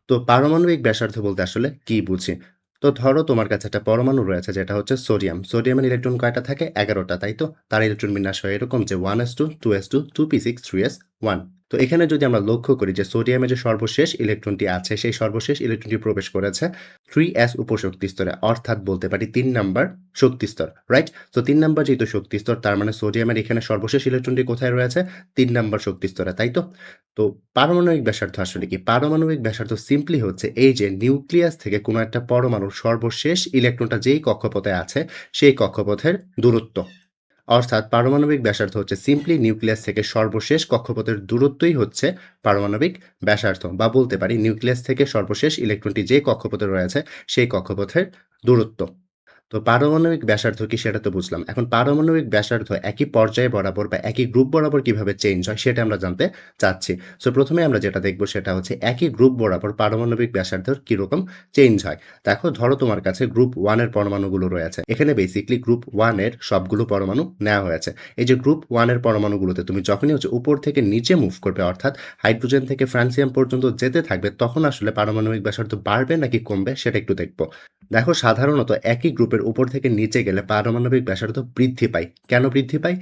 তো পারমাণবিক ব্যাসার্ধ বলতে আসলে কি বুঝি? তো ধরো তোমার কাছে একটা পরমাণু রয়েছে যেটা হচ্ছে সোডিয়াম। সোডিয়ামের ইলেকট্রন কয়টা থাকে? ১১ টা, তাই তো? তার ইলেকট্রন বিন্যাস হয় এরকম যে 1s2, 2s2, 2p6, 3s1। তো এখানে যদি আমরা লক্ষ্য করি যে সোডিয়ামের যে সর্বশেষ ইলেকট্রনটি আছে সেই সর্বশেষ ইলেকট্রনটি প্রবেশ করেছে 3s উপশক্তি স্তরে, অর্থাৎ বলতে পারি ৩ নাম্বার শক্তি স্তর, রাইট? তো ৩ নাম্বার যেহেতু শক্তি স্তর তার মানে সোডিয়ামের এখানে সর্বশেষ ইলেকট্রনটি কোথায় রয়েছে? ৩ নাম্বার শক্তি স্তরে, তাই তো? তো পারমাণবিক ব্যাসার্ধ আসলে কি? পারমাণবিক ব্যাসার্ধ সিম্পলি হচ্ছে এই যে নিউক্লিয়াস থেকে কোনো একটা পরমাণুর সর্বশেষ ইলেকট্রনটা যেই কক্ষপথে আছে, সেই কক্ষপথের দূরত্ব। অর্থাৎ পারমাণবিক ব্যাসার্ধ হচ্ছে সিম্পলি নিউক্লিয়াস থেকে সর্বশেষ কক্ষপথের দূরত্বই হচ্ছে পারমাণবিক ব্যাসার্ধ, বা বলতে পারি নিউক্লিয়াস থেকে সর্বশেষ ইলেকট্রনটি যে কক্ষপথে রয়েছে, সেই কক্ষপথের দূরত্ব। তো পারমাণবিক ব্যাসার্ধ কি সেটা তো বুঝলাম। এখন পারমাণবিক ব্যাসার্ধ একই পর্যায় বরাবর বা একই গ্রুপ বরাবর কিভাবে চেঞ্জ হয় সেটা আমরা জানতে চাচ্ছি। সো প্রথমে আমরা যেটা দেখব সেটা হচ্ছে একই গ্রুপ বরাবর পারমাণবিক ব্যাসার্ধ কিরকম চেঞ্জ হয়। দেখো ধরো তোমার কাছে গ্রুপ 1 এর পরমাণুগুলো রয়েছে। এখানে বেসিক্যালি গ্রুপ 1 এর সবগুলো পরমাণু নেওয়া হয়েছে। এই যে গ্রুপ 1 এর পরমাণুগুলোতে তুমি যখনই হচ্ছে উপর থেকে নিচে মুভ করবে, অর্থাৎ হাইড্রোজেন থেকে ফ্রান্সিয়াম পর্যন্ত যেতে থাকবে, তখন আসলে পারমাণবিক ব্যাসার্ধ বাড়বে নাকি কমবে সেটা একটু দেখব। দেখো সাধারণত একই গ্রুপের উপর থেকে নিচে গেলে পারমাণবিক ব্যাসার্ধ বৃদ্ধি পায়। কেন বৃদ্ধি পায়?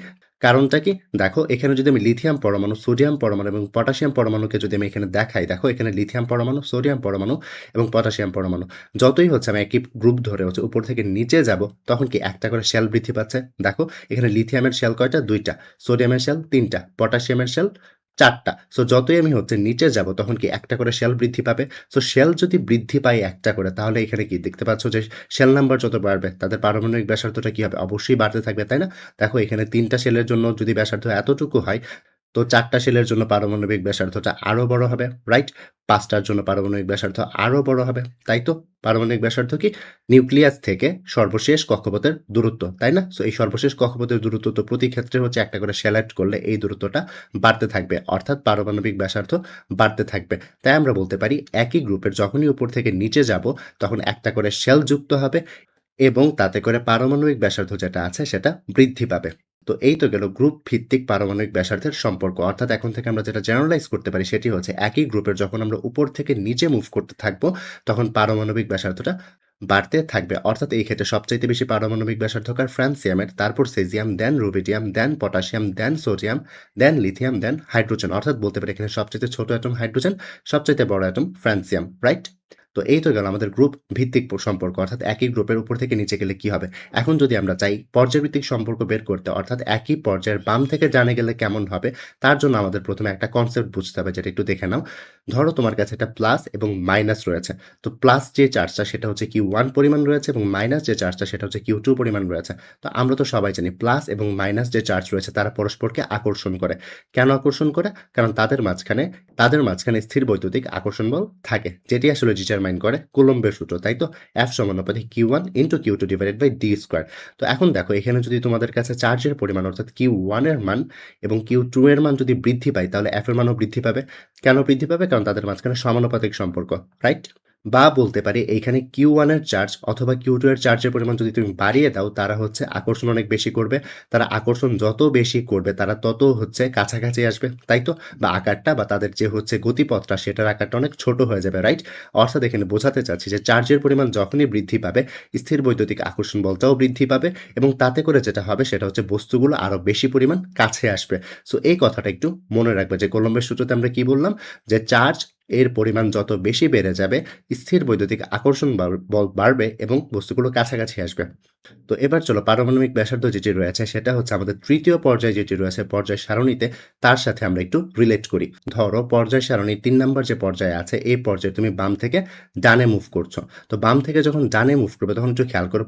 কারণটা কি? দেখো এখানে যদি আমি লিথিয়াম পরমাণু, সোডিয়াম পরমাণু এবং পটাশিয়াম পরমাণুকে যদি আমি এখানে দেখাই, দেখো এখানে লিথিয়াম পরমাণু, সোডিয়াম পরমাণু এবং পটাশিয়াম পরমাণু। যতই হচ্ছে আমি একই গ্রুপ ধরে হচ্ছে উপর থেকে নিচে যাব, তখন কি একটা করে শেল বৃদ্ধি পাচ্ছে। দেখো এখানে লিথিয়ামের শেল কয়টা? ২ টা, সোডিয়ামের শেল ৩ টা, পটাশিয়ামের শেল ৪ টা। সো যতই আমি হচ্ছে নিচে যাব তখন কি একটা করে শেল বৃদ্ধি পাবে। সো শেল যদি বৃদ্ধি পায় একটা করে, তাহলে এখানে কি দেখতে পাচ্ছ যে শেল নাম্বার যত বাড়বে তাদের পারমাণবিক ব্যাসার্ধটা কি হবে? অবশ্যই বাড়তে থাকবে, তাই না? দেখো এখানে ৩ টা শেলের জন্য যদি ব্যাসার্ধ এতটুকু হয়, তো ৪ টা শেলের জন্য পারমাণবিক ব্যাসার্ধটা আরো বড় হবে, রাইট? ৫ টার জন্য পারমাণবিক ব্যাসার্ধ আরো বড় হবে, তাই তো? পারমাণবিক ব্যাসার্ধ কি? নিউক্লিয়াস থেকে সর্বশেষ কক্ষপথের দূরত্ব, তাই না? সো এই সর্বশেষ কক্ষপথের দূরত্ব তো প্রতি ক্ষেত্রে হচ্ছে একটা করে শেল এড করলে এই দূরত্বটা বাড়তে থাকবে, অর্থাৎ পারমাণবিক ব্যাসার্ধ বাড়তে থাকবে। তাই আমরা বলতে পারি একই গ্রুপের যখনই উপর থেকে নিচে যাব, তখন একটা করে শেল যুক্ত হবে এবং তাতে করে পারমাণবিক ব্যাসার্ধ যেটা আছে সেটা বৃদ্ধি পাবে। তো এই তো গেল গ্রুপ ভিত্তিক পারমাণবিক ব্যাসার্ধের সম্পর্ক। অর্থাৎ এখন থেকে আমরা যেটা জেনারেলাইজ করতে পারি সেটি হচ্ছে একই গ্রুপের যখন আমরা উপর থেকে নিচে মুভ করতে থাকবো, তখন পারমাণবিক ব্যাসার্ধটা বাড়তে থাকবে। অর্থাৎ এই ক্ষেত্রে সবচাইতে বেশি পারমাণবিক ব্যাসার্ধ কার? ফ্রান্সিয়ামের, তারপর সেজিয়াম, দেন রুবিডিয়াম, দেন পটাশিয়াম, দেন সোডিয়াম, দেন লিথিয়াম, দেন হাইড্রোজেন। অর্থাৎ বলতে পারি এখানে সবচাইতে ছোট অ্যাটম হাইড্রোজেন, সবচাইতে বড় অ্যাটম ফ্রান্সিয়াম, রাইট? তো এই তো গেল আমাদের গ্রুপ ভিত্তিক সম্পর্ক, অর্থাৎ একই গ্রুপের উপর থেকে নিচে গেলে কি হবে। এখন যদি আমরা চাই পর্যায়ভিত্তিক সম্পর্ক বের করতে, অর্থাৎ একই পর্যায়ের বাম থেকে ডানে গেলে কেমন হবে, তার জন্য আমাদের প্রথমে একটা কনসেপ্ট বুঝতে হবে, যেটা একটু দেখে নাও। ধরো তোমার কাছে একটা প্লাস এবং মাইনাস রয়েছে। তো প্লাস যে চার্জটা সেটা হচ্ছে Q1 পরিমাণ রয়েছে এবং মাইনাস যে চার্জটা সেটা হচ্ছে Q2 পরিমাণ রয়েছে। তো আমরা তো সবাই জানি প্লাস এবং মাইনাস যে চার্জ রয়েছে তারা পরস্পরকে আকর্ষণ করে। কেন আকর্ষণ করে? কারণ তাদের মাঝখানে স্থির বৈদ্যুতিক আকর্ষণ বল থাকে, যেটি আসলে ডিটারমাইন করে কুলম্বের সূত্র, তাই তো? F সমানুপাতিক Q1 into Q2 divided by D square. তো এখন দেখো এখানে যদি তোমাদের কাছে চার্জের পরিমাণ অর্থাৎ Q1 এর মান এবং Q2 এর মান যদি বৃদ্ধি পায়, তাহলে F এর মানও বৃদ্ধি পাবে। কেন বৃদ্ধি পাবে? কারণ তাদের মাঝখানে সমানুপাতিক সম্পর্ক, রাইট? বা বলতে পারি এইখানে Q1 এর চার্জ অথবা Q2 এর চার্জের পরিমাণ যদি তুমি বাড়িয়ে দাও, তারা হচ্ছে আকর্ষণ অনেক বেশি করবে। তারা আকর্ষণ যত বেশি করবে তারা তত হচ্ছে কাছাকাছি আসবে, তাই তো? বা আকারটা বা তাদের যে হচ্ছে গতিপথটা সেটার আকারটা অনেক ছোট হয়ে যাবে, রাইট? অর্থাৎ এখানে বোঝাতে চাচ্ছি যে চার্জের পরিমাণ যখনই বৃদ্ধি পাবে, স্থির বৈদ্যুতিক আকর্ষণ বলটাও বৃদ্ধি পাবে এবং তাতে করে যেটা হবে সেটা হচ্ছে বস্তুগুলো আরো বেশি পরিমাণ কাছে আসবে। সো এই কথাটা একটু মনে রাখবে যে কুলম্বের সূত্রতে আমরা কি বললাম, যে চার্জ এর পরিমাণ যত বেশি বেড়ে যাবে, স্থির বৈদ্যুতিক আকর্ষণ বল বাড়বে এবং বস্তুগুলো কাছাকাছি আসবে। তো এবার চলো পারমাণবিক ব্যাসার্ধ যেটি রয়েছে সেটা হচ্ছে আমাদের তৃতীয় পর্যায়ে যেটি রয়েছে পর্যায় সারণীতে, তার সাথে আমরা একটু রিলেট করি। ধরো পর্যায় সারণীর ৩ নাম্বার যে পর্যায়ে আছে, এই পর্যায়ে তুমি বাম থেকে ডানে মুভ করছো। তো বাম থেকে যখন ডানে মুভ করবে তখন একটু খেয়াল করো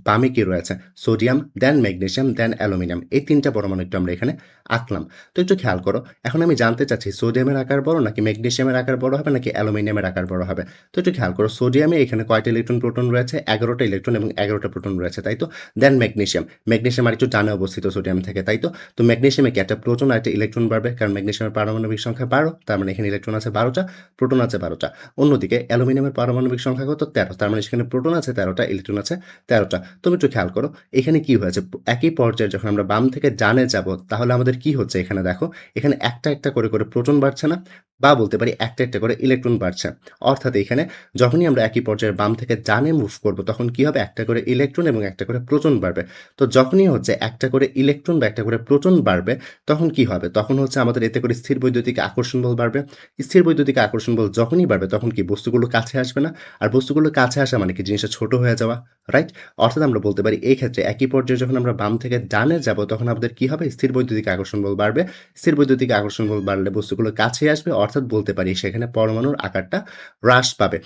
বামে কি রয়েছে? সোডিয়াম, দেন ম্যাগনেসিয়াম, দেন অ্যালুমিনিয়াম, এই ৩টা পরমাণু একটু আমরা এখানে আঁকলাম। তো একটু খেয়াল করো, এখন আমি জানতে চাচ্ছি সোডিয়ামের আকার বড় নাকি ম্যাগনেসিয়ামের আকার বড় হবে নাকি অ্যালুমিনিয়ামের আকার বড় হবে। তো একটু খেয়াল করো, সোডিয়ামে এখানে কয়টা ইলেকট্রন প্রোটন রয়েছে? 11টা ইলেকট্রন এবং 11টা প্রোটন রয়েছে, তাই তো? দেন ম্যাগনেসিয়াম আর একটু ডানে অবস্থিত সোডিয়াম থেকে, তাই তো? তো ম্যাগনেসিয়ামে কি একটা প্রোটন আর একটা ইলেকট্রন বাড়বে, কারণ ম্যাগনেসিয়ামের পারমাণবিক সংখ্যা 12, তার মানে এখানে ইলেকট্রন আছে 12টা, প্রোটন আছে 12টা। অন্যদিকে অ্যালুমিনিয়ামের পারমাণবিক সংখ্যা কত? 13, তার মানে সেখানে প্রোটন আছে 13টা, ইলেকট্রন আছে 13টা। তুমি একটু খেয়াল করো এখানে কি হয়েছে, একই পর্যায়ে যখন আমরা বাম থেকে ডানে যাব তাহলে আমাদের কি হচ্ছে এখানে দেখো, এখানে একটা একটা করে করে প্রোটন বাড়ছে না? বা বলতে পারি একটা করে ইলেকট্রন বাড়ছে। অর্থাৎ এখানে যখনই আমরা একই পর্যায়ের বাম থেকে ডানে মুভ করব তখন কি হবে? একটা করে ইলেকট্রন এবং একটা করে প্রোটন বাড়বে। তো যখনই হচ্ছে একটা করে ইলেকট্রন বা একটা করে প্রোটন বাড়বে তখন কি হবে? তখন হচ্ছে আমাদের এতে করে স্থির বৈদ্যুতিক আকর্ষণ বল বাড়বে। স্থির বৈদ্যুতিক আকর্ষণ বল যখনই বাড়বে তখন কি বস্তুগুলো কাছে আসবে না? আর বস্তুগুলো কাছে আসা মানে কি জিনিসটা ছোট হয়ে যাওয়া, রাইট? অর্থাৎ আমরা বলতে পারি এই ক্ষেত্রে একই পর্যায়ে যখন আমরা বাম থেকে ডানে যাব তখন আমাদের কি হবে? স্থির বৈদ্যুতিক আকর্ষণ বল বাড়বে। স্থির বৈদ্যুতিক আকর্ষণ বল বাড়লে বস্তুগুলো কাছে আসবে অর্থাৎ বলতে পারি সেখানে পরমাণুর আকারটা হ্রাস পাবে।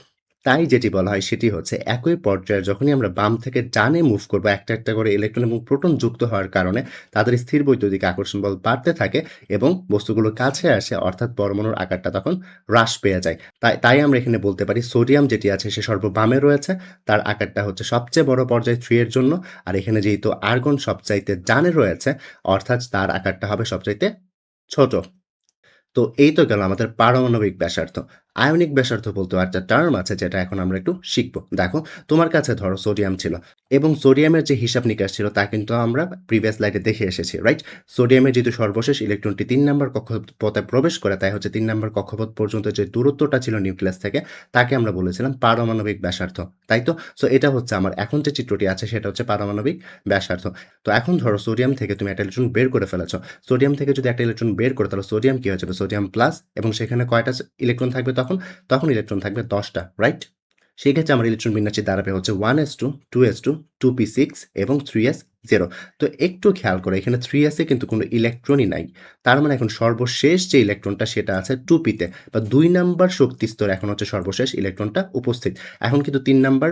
তাই যেটি বলা হয় সেটি হচ্ছে একই পর্যায়ে যখনই আমরা বাম থেকে ডানে মুভ করব একটা করে ইলেকট্রন এবং প্রোটন যুক্ত হওয়ার কারণে তাদের স্থির বৈদ্যুতিক আকর্ষণ বল বাড়তে থাকে এবং বস্তুগুলো কাছে আসে অর্থাৎ পরমাণুর আকারটা তখন হ্রাস পেয়ে যায়। তাই আমরা এখানে বলতে পারি সোডিয়াম যেটি আছে সে সর্ববামে রয়েছে, তার আকারটা হচ্ছে সবচেয়ে বড় পর্যায় 3 এর জন্য। আর এখানে যেহেতু আর্গন সবচাইতে ডানে রয়েছে অর্থাৎ তার আকারটা হবে সবচাইতে ছোট। তো এই তো গেল আমাদের পারমাণবিক ব্যাসার্ধ। আয়নিক ব্যাসার্ধ বলতেও একটা টার্ম আছে যেটা এখন আমরা একটু শিখব। দেখো, তোমার কাছে ধরো সোডিয়াম ছিল এবং সোডিয়ামের যে হিসাব নিকাশ ছিল তা কিন্তু আমরা প্রিভিয়াস স্লাইডে দেখে এসেছি, রাইট? সোডিয়ামের যেহেতু সর্বশেষ ইলেকট্রনটি ৩ নাম্বার কক্ষপথে প্রবেশ করে তাই হচ্ছে ৩ নাম্বার কক্ষপথ পর্যন্ত যে দূরত্বটা ছিল নিউক্লিয়াস থেকে তাকে আমরা বলেছিলাম পারমাণবিক ব্যাসার্ধ, তাই তো? সো এটা হচ্ছে আমার এখন যে চিত্রটি আছে সেটা হচ্ছে পারমাণবিক ব্যাসার্ধ। তো এখন ধরো সোডিয়াম থেকে তুমি একটা ইলেকট্রন বের করে ফেলেছ। সোডিয়াম থেকে যদি একটা ইলেকট্রন বের করো তাহলে সোডিয়াম কি হয়ে যাবে? সোডিয়াম প্লাস এবং সেখানে কয়টা ইলেকট্রন থাকবে তখন? তখন ইলেকট্রন থাকবে ১০ টা, রাইট? সেই ক্ষেত্রে আমার ইলেকট্রন বিন্যাসটি দাঁড়াবে হচ্ছে 1s2, 2s2, 2p6 এবং 3s0। তো একটু খেয়াল করো এখানে 3s এ কিন্তু কোনো ইলেকট্রনই নাই। তার মানে এখন সর্বশেষ যে ইলেকট্রনটা সেটা আছে 2p তে বা ২ নাম্বার শক্তি স্তরে এখন হচ্ছে সর্বশেষ ইলেকট্রনটা উপস্থিত। এখন কিন্তু ৩ নাম্বার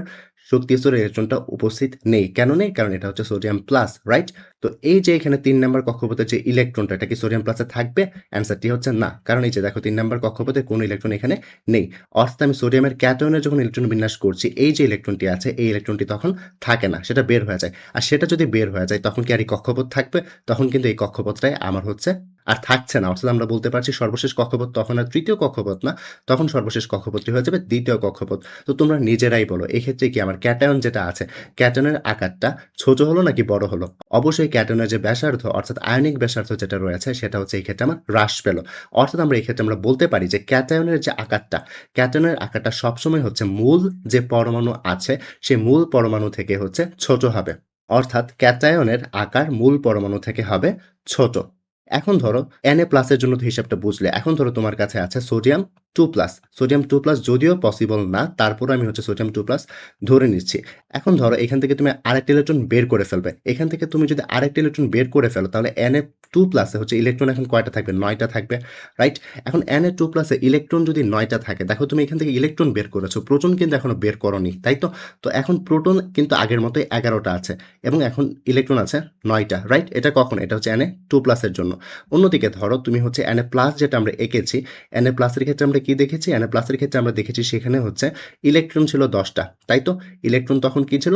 শক্তি স্তরে ইলেকট্রনটা উপস্থিত নেই। কেন নেই? কারণ এটা হচ্ছে সোডিয়াম প্লাস, রাইট? তো এই যে এখানে ৩ নাম্বার কক্ষপথের যে ইলেকট্রনটা এটা কি সোডিয়াম প্লাসে থাকবে? অ্যান্সারটি হচ্ছে না। কারণ এই যে দেখো ৩ নাম্বার কক্ষপথে কোনো ইলেকট্রন এখানে নেই। অর্থাৎ আমি সোডিয়ামের ক্যাটায়নে যখন ইলেকট্রন বিন্যাস করছি এই যে ইলেকট্রনটি আছে এই ইলেকট্রনটি তখন থাকে না, সেটা বের হয়ে যায়। আর সেটা যদি বের হয়ে যায় তখন কি আর এই কক্ষপথ থাকবে? তখন কিন্তু এই কক্ষপথটাই আমার হচ্ছে আর থাকছে না। অর্থাৎ আমরা বলতে পারছি সর্বশেষ কক্ষপথ তখন আর ৩য় কক্ষপথ না, তখন সর্বশেষ কক্ষপথটি হয়ে যাবে ২য় কক্ষপথ। তো তোমরা নিজেরাই বলো এক্ষেত্রে কি আমার ক্যাটায়ন যেটা আছে, ক্যাটায়নের আকারটা ছোট হলো নাকি বড় হলো? অবশ্যই ক্যাটায়নের যে ব্যাসার্ধ অর্থাৎ আয়নিক ব্যাসার্ধ যেটা রয়েছে সেটা হচ্ছে এই ক্ষেত্রে আমার হ্রাস পেল। অর্থাৎ আমরা এই ক্ষেত্রে আমরা বলতে পারি যে ক্যাটায়নের যে আকারটা, ক্যাটায়নের আকারটা সবসময় হচ্ছে মূল যে পরমাণু আছে সেই মূল পরমাণু থেকে হচ্ছে ছোট হবে। অর্থাৎ ক্যাটায়নের আকার মূল পরমাণু থেকে হবে ছোট। এখন ধরো Na+ এর জন্য তো হিসাবটা বুঝলে। এখন ধরো তোমার কাছে আছে সোডিয়াম 2+। সোডিয়াম 2+ যদিও পসিবল না, তারপরও আমি হচ্ছে সোডিয়াম 2+ ধরে নিচ্ছি। এখন ধরো এখান থেকে তুমি আরেকটা ইলেকট্রন বের করে ফেলবে। এখান থেকে তুমি যদি আরেকটা ইলেকট্রন বের করে ফেলো তাহলে Na2+ এ হচ্ছে ইলেকট্রন এখন কয়টা থাকবে? ৯ টা থাকবে, রাইট? এখন Na2+ এ ইলেকট্রন যদি ৯ টা থাকে, দেখো তুমি এখান থেকে ইলেকট্রন বের করেছো, প্রোটন কিন্তু এখনো বের করোনি, তাই তো? তো এখন প্রোটন কিন্তু আগের মতোই ১১ টা আছে এবং এখন ইলেকট্রন আছে ৯ টা, রাইট? এটা কখন? এটা হচ্ছে Na2+ এর জন্য। অন্যদিকে ধরো তুমি হচ্ছে Na+ যেটা আমরা এঁকেছি, Na+ এর ক্ষেত্রে আমরা কি দেখেছি? Na+ এর ক্ষেত্রে আমরা দেখেছি সেখানে হচ্ছে ইলেকট্রন ছিল ১০ টা, তাই তো? ইলেকট্রন তখন কি ছিল?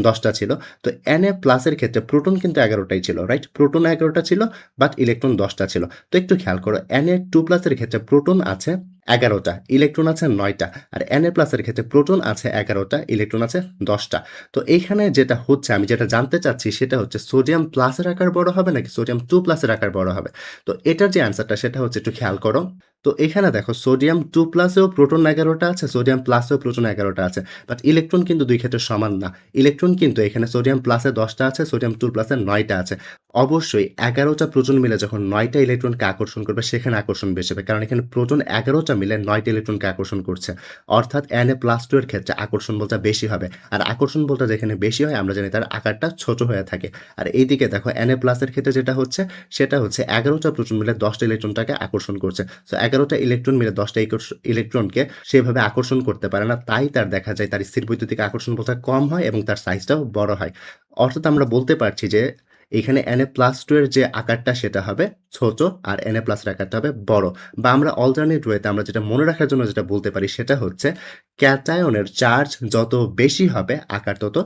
১০ টা ছিল। তো Na+ এর ক্ষেত্রে প্রোটন কিন্তু ১১ টাই ছিল, রাইট? প্রোটন ১১ টা ছিল বাট ইলেকট্রন 10 টা ছিল। তো একটু খেয়াল করো Na2+ এর ক্ষেত্রে প্রোটন আছে ১১ টা, ইলেকট্রন আছে ৯ টা। আর Na+ এর ক্ষেত্রে প্রোটন আছে ১১ টা, ইলেকট্রন আছে 10 টা। তো এইখানে যেটা হচ্ছে আমি যেটা জানতে চাচ্ছি সেটা হচ্ছে সোডিয়াম প্লাসের আকার বড় হবে নাকি সোডিয়াম 2+ এর আকার বড় হবে? তো এটার যে অ্যান্সারটা সেটা হচ্ছে একটু খেয়াল করো। তো এখানে দেখো সোডিয়াম 2+ এও প্রোটন ১১ টা আছে, সোডিয়াম প্লাসেও প্রোটন ১১ টা আছে। বাট ইলেকট্রন কিন্তু ২ ক্ষেত্রে সমান না। ইলেকট্রন কিন্তু এখানে সোডিয়াম প্লাসে ১০ টা আছে, সোডিয়াম 2+ এ ৯ টা আছে। অবশ্যই ১১ টা প্রোটন মিলে যখন ৯ টা ইলেকট্রনকে আকর্ষণ করবে সেখানে আকর্ষণ বেশি হবে। কারণ এখানে প্রোটন ১১ টা মিলে ৯ টা ইলেকট্রনকে আকর্ষণ করছে। অর্থাৎ Na+2 এর ক্ষেত্রে আকর্ষণ বলটা বেশি হবে। আর আকর্ষণ বলটা যেখানে বেশি হয় আমরা জানি তার আকারটা ছোট হয়ে থাকে। আর এইদিকে দেখো Na+ এর ক্ষেত্রে যেটা হচ্ছে সেটা হচ্ছে ১১ টা প্রোটন মিলে ১০ টা ইলেকট্রনটাকে আকর্ষণ করছে। সো ১১ টা ইলেকট্রন মিলে ১০ টা ইলেকট্রনকে সেভাবে আকর্ষণ করতে পারে না। তাই তার দেখা যায় তার স্থির বৈদ্যুতিক আকর্ষণ বলটা কম হয় এবং তার সাইজটাও বড় হয়। অর্থাৎ আমরা বলতে পারছি যে এখানে Na+2 এর যে আকারটা সেটা হবে ছোট আর Na+ এর আকারটা হবে বড়। বা আমরা অল্টারনেট ওয়েতে আমরা যেটা মনে রাখার জন্য যেটা বলতে পারি সেটা হচ্ছে ক্যাটায়নের চার্জ যত বেশি হবে আকার তত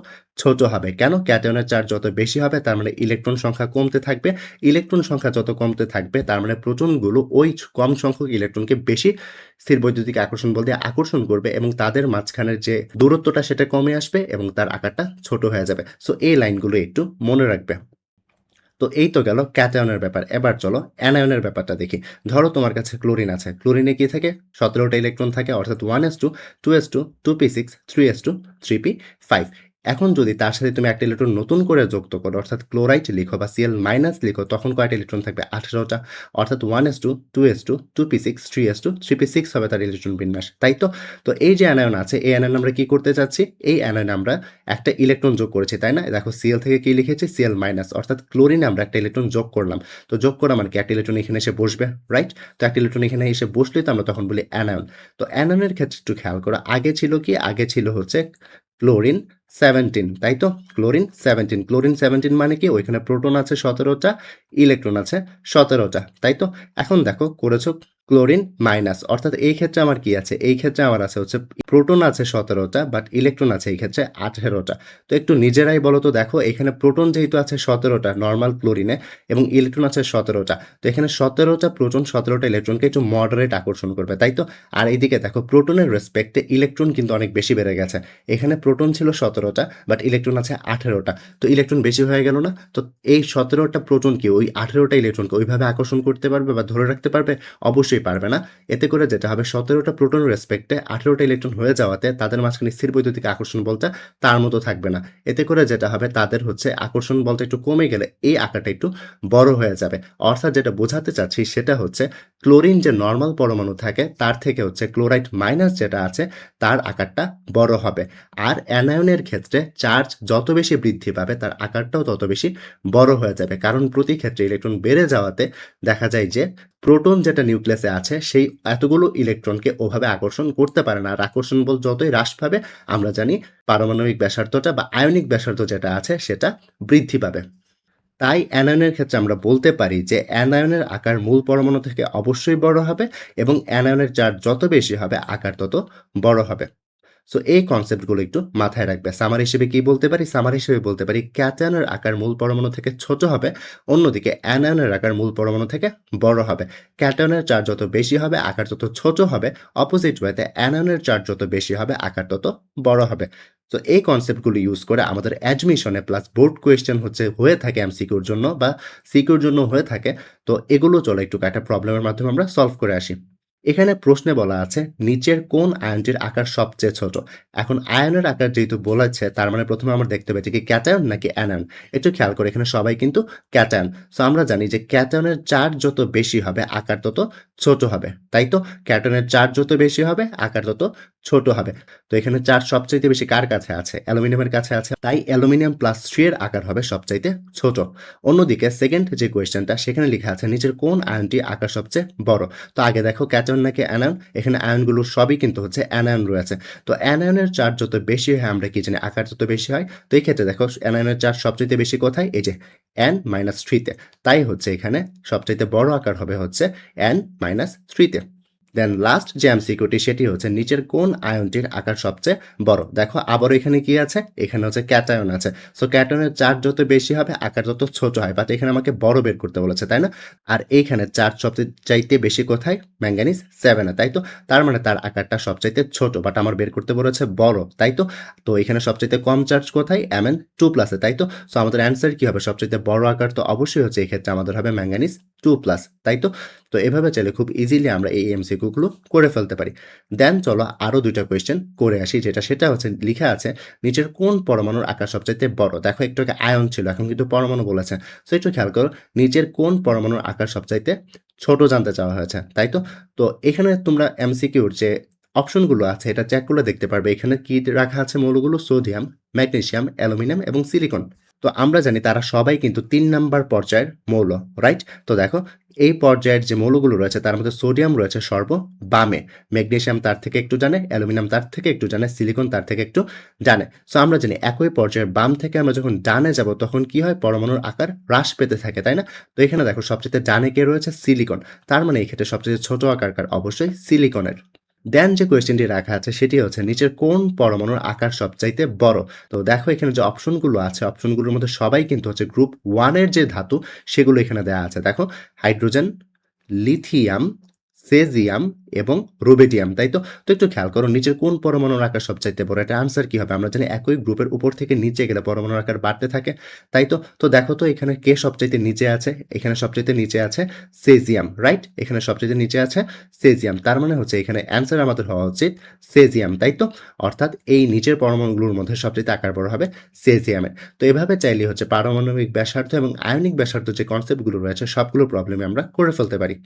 ছোট হবে। কেন? ক্যাটায়নের চার্জ যত বেশি হবে তার মানে ইলেকট্রন সংখ্যা কমতে থাকবে। ইলেকট্রন সংখ্যা যত কমতে থাকবে তার মানে প্রোটনগুলো ওই কম সংখ্যক ইলেকট্রনকে বেশি স্থির বৈদ্যুতিক আকর্ষণ বল দিয়ে আকর্ষণ করবে এবং তাদের মাঝখানের যে দূরত্বটা সেটা কমে আসবে এবং তার আকারটা ছোট হয়ে যাবে। সো এই লাইনগুলো একটু মনে রাখবে। তো এই তো গেল ক্যাটায়নের ব্যাপার। এবার চলো অ্যানায়নের ব্যাপারটা দেখি। ধরো তোমার কাছে ক্লোরিন আছে। ক্লোরিনে কি থাকে? 17টা ইলেকট্রন থাকে অর্থাৎ 1s2, 2s2, 2p6, 3s2, 3p5। এখন যদি তার সাথে তুমি একটা ইলেকট্রন নতুন করে যুক্ত করো অর্থাৎ ক্লোরাইড লিখো বা Cl- লিখো তখন কয়টা ইলেকট্রন থাকবে? 18টা। অর্থাৎ 1s2, 2s2, 2p6, 3s2, 3p6 হবে তার ইলেকট্রন বিন্যাস। তাই তো? তো এই যে অ্যানায়ন আছে এই অ্যানায়ন আমরা কি করতে চাচ্ছি? এই অ্যানায়নে আমরা একটা ইলেকট্রন যোগ করেছি, তাই না? দেখো Cl থেকে কি লিখেছি? Cl মাইনাস, অর্থাৎ ক্লোরিনে আমরা একটা ইলেকট্রন যোগ করলাম। তো যোগ করা মানে কি? একটা ইলেকট্রন এখানে এসে বসবে, রাইট? তো একটা ইলেকট্রন এখানে এসে বসলেই তো আমরা তখন বলি অ্যানায়ন। তো অ্যানায়নের ক্ষেত্রে একটু খেয়াল করো, আগে ছিল কি? আগে ছিল হচ্ছে ক্লোরিন 17, তাই তো? ক্লোরিন 17, ক্লোরিন 17 মানে কি? ওইখানে প্রোটন আছে 17টা, ইলেকট্রন আছে 17টা, তাই তো? এখন দেখো করেছো ক্লোরিন মাইনাস, অর্থাৎ এই ক্ষেত্রে আমার কি আছে? এই ক্ষেত্রে আমার আছে হচ্ছে প্রোটন আছে 17টা বাট ইলেকট্রন আছে এই ক্ষেত্রে 18টা। তো একটু নিজেরাই বলো তো, দেখো এখানে প্রোটন যেহেতু আছে 17টা নর্মাল ক্লোরিনে এবং ইলেকট্রন আছে 17টা, তো এখানে 17টা প্রোটন 17টা ইলেকট্রনকে একটু মডারেট আকর্ষণ করবে, তাই তো? আর এইদিকে দেখো প্রোটনের রেসপেক্টে ইলেকট্রন কিন্তু অনেক বেশি বেড়ে গেছে। এখানে প্রোটন ছিল 17টা বাট ইলেকট্রন আছে 18টা, তো ইলেকট্রন বেশি হয়ে গেল না? তো এই 17টা প্রোটন কি ওই 18টা ইলেকট্রনকে ওইভাবে আকর্ষণ করতে পারবে বা ধরে রাখতে পারবে? অবশ্যই পারবে না। এতে করে যেটা হবে 17টা প্রোটনের রেসপেক্টে 18টা ইলেকট্রন হয়ে যাওয়াতে তাদের মাঝখানে স্থির বৈদ্যুতিক আকর্ষণ বলটা তার মতো থাকবে না। এতে করে যেটা হবে তাদের হচ্ছে আকর্ষণ বলটা একটু কমে গেলে এই আকারটা একটু বড় হয়ে যাবে। অর্থাৎ যেটা বোঝাতে চাচ্ছি সেটা হচ্ছে ক্লোরিন যে নর্মাল পরমাণু থাকে তার থেকে হচ্ছে ক্লোরাইড মাইনাস যেটা আছে তার আকারটা বড় হবে। আর অ্যানায়নের ক্ষেত্রে চার্জ যত বেশি বৃদ্ধি পাবে তার আকারটাও তত বেশি বড় হয়ে যাবে, কারণ প্রতি ক্ষেত্রে ইলেকট্রন বেড়ে যাওয়াতে দেখা যায় যে প্রোটন যেটা নিউক্লিয়াসে আছে সেই এতগুলো ইলেকট্রনকে ওভাবে আকর্ষণ করতে পারে না। আর আকর্ষণ বল যতই হ্রাস পাবে আমরা জানি পারমাণবিক ব্যাসার্ধটা বা আয়নিক ব্যাসার্ধ যেটা আছে সেটা বৃদ্ধি পাবে। তাই অ্যানায়নের ক্ষেত্রে আমরা বলতে পারি যে অ্যানায়নের আকার মূল পরমাণু থেকে অবশ্যই বড় হবে এবং অ্যানায়নের চার্জ যত বেশি হবে আকার তত বড় হবে। সো এই কনসেপ্টগুলো একটু মাথায় রাখবে। সামার হিসেবে কি বলতে পারি? সামার হিসেবে বলতে পারি ক্যাটায়নের আকার মূল পরমাণু থেকে ছোট হবে, অন্যদিকে অ্যানায়নের আকার মূল পরমাণু থেকে বড় হবে। ক্যাটায়নের চার্জ যত বেশি হবে আকার তত ছোট হবে, অপোজিট ওয়েতে অ্যানায়নের চার্জ যত বেশি হবে আকার তত বড় হবে। তো এই কনসেপ্টগুলো ইউজ করে আমাদের অ্যাডমিশনে প্লাস বোর্ড কোয়েশ্চেন হচ্ছে হয়ে থাকে এমসিকিউর জন্য বা সিকিউর জন্য হয়ে থাকে। তো এগুলো চলো একটু একটা প্রবলেমের মাধ্যমে আমরা সলভ করে আসি। এখানে প্রশ্নে বলা আছে নিচের কোন আয়নটির আকার সবচেয়ে ছোট? এখন আয়নের আকার যেহেতু বলেছে তার মানে প্রথমে আমরা দেখতে পাচ্ছি কি ক্যাটায়ন নাকি অ্যানায়ন। একটু খেয়াল করে এখানে সবাই কিন্তু ক্যাটায়ন। সো আমরা জানি যে ক্যাটায়নের চার্জ যত বেশি হবে আকার তত ছোট হবে, তাই তো? ক্যাটায়নের চার্জ যত বেশি হবে আকার তত ছোট হবে। তো এখানে চার্জ সবচাইতে বেশি কার কাছে আছে? অ্যালুমিনিয়ামের কাছে আছে, তাই অ্যালুমিনিয়াম প্লাস 3 এর আকার হবে সবচাইতে ছোট। অন্যদিকে সেকেন্ড যে কোয়েশ্চেনটা সেখানে লেখা আছে নিচের কোন আয়নটি আকার সবচেয়ে বড়? তো আগে দেখো ক্যাটায়ন নাকি অ্যানায়ন, এখানে আয়নগুলো সবই কিন্তু হচ্ছে অ্যানায়ন রয়েছে। তো অ্যানায়নের চার্জ যত বেশি হয় আমরা কি জানি আকার তত বেশি হয়। তো এই ক্ষেত্রে দেখো অ্যানায়নের চার্জ সবচেয়ে বেশি কোথায়? এই যে n-3 তে। তাই হচ্ছে এখানে সবচাইতে বড় আকার হবে হচ্ছে n-3 তে। দেন লাস্ট যে এমসিকিউটি সেটি হচ্ছে নিচের কোন আয়নটির আকার সবচেয়ে বড়? দেখো আবারও এখানে কি আছে? এখানে হচ্ছে ক্যাটায়ন আছে। সো ক্যাটায়নের চার্জ যত বেশি হবে আকার তত ছোট হয়, বাট এখানে আমাকে বড় বের করতে বলেছে, তাই না? আর এইখানে চার্জ সবচেয়ে চাইতে বেশি কোথায়? ম্যাঙ্গানিজ 7-এ, তাই তো? তার মানে তার আকারটা সবচাইতে ছোট, বাট আমার বের করতে বলেছে বড়, তাই তো? তো এখানে সবচাইতে কম চার্জ কোথায়? Mn2+-এ, তাই তো? সো আমাদের অ্যান্সার কি হবে? সবচাইতে বড় আকার তো অবশ্যই হচ্ছে এক্ষেত্রে আমাদের হবে ম্যাঙ্গানিজ 2+, তাই তো? তো এভাবে চাইলে খুব ইজিলি আমরা এই এমসিকিউগুলো করে ফেলতে পারি। দেন চলো আরও 2টা কোয়েশ্চেন করে আসি, সেটা হচ্ছে লিখা আছে নিচের কোন পরমাণুর আকার সবচাইতে বড়? দেখো একটু আগে আয়ন ছিল, এখন কিন্তু পরমাণু বলেছে। সো একটু খেয়াল করো নিচের কোন পরমাণুর আকার সবচাইতে ছোট জানতে চাওয়া হয়েছে, তাই তো? তো এখানে তোমরা এমসিকিউর যে অপশনগুলো আছে এটা চেক করে দেখতে পারবে এখানে কি রাখা আছে মৌলগুলো? সোডিয়াম, ম্যাগনেসিয়াম, অ্যালুমিনিয়াম এবং সিলিকন। তো আমরা জানি তারা সবাই কিন্তু 3 নাম্বার পর্যায়ের মৌল, রাইট? তো দেখো এই পর্যায়ের যে মৌলগুলো রয়েছে তার মধ্যে সোডিয়াম রয়েছে সর্ববামে, ম্যাগনেসিয়াম তার থেকে একটু জানে, অ্যালুমিনিয়াম তার থেকে একটু জানে, সিলিকন তার থেকে একটু জানে। সো আমরা জানি একই পর্যায়ের বাম থেকে আমরা যখন ডানে যাব তখন কি হয়? পরমাণুর আকার হ্রাস পেতে থাকে, তাই না? তো এখানে দেখো সবচেয়ে ডানে কে রয়েছে? সিলিকন। তার মানে এই ক্ষেত্রে সবচেয়ে ছোট আকার অবশ্যই সিলিকনের। দেন যে কোয়েশ্চেনটি রাখা আছে সেটি হচ্ছে নিচের কোন পরমাণুর আকার সবচাইতে বড়? তো দেখো এখানে যে অপশনগুলো আছে অপশনগুলোর মধ্যে সবাই কিন্তু হচ্ছে গ্রুপ 1 এর যে ধাতু সেগুলো এখানে দেওয়া আছে। দেখো হাইড্রোজেন, লিথিয়াম, সেজিয়াম এবং রুবিডিয়াম, তাই তো? তো একটু খেয়াল করো নিচের কোন পরমাণুর আকার সবচাইতে বড়? এটার আনসার কি হবে? আমরা জানি একই গ্রুপের উপর থেকে নিচে গেলে পরমাণুর আকার বাড়তে থাকে, তাই তো? তো দেখো তো এখানে কে সবচাইতে নিচে আছে? এখানে সবচাইতে নিচে আছে সেজিয়াম, রাইট? এখানে সবচাইতে নিচে আছে সেজিয়াম। তার মানে হচ্ছে এখানে অ্যান্সার আমাদের হওয়া উচিত সেজিয়াম, তাই তো? অর্থাৎ এই নিচের পরমাণুগুলোর মধ্যে সবচাইতে আকার বড় হবে সেজিয়ামের। তো এভাবে চাইলে হচ্ছে পারমাণবিক ব্যাসার্ধ এবং আয়নিক ব্যাসার্ধ যে কনসেপ্টগুলো রয়েছে সবগুলো প্রবলেমে আমরা করে ফেলতে পারি।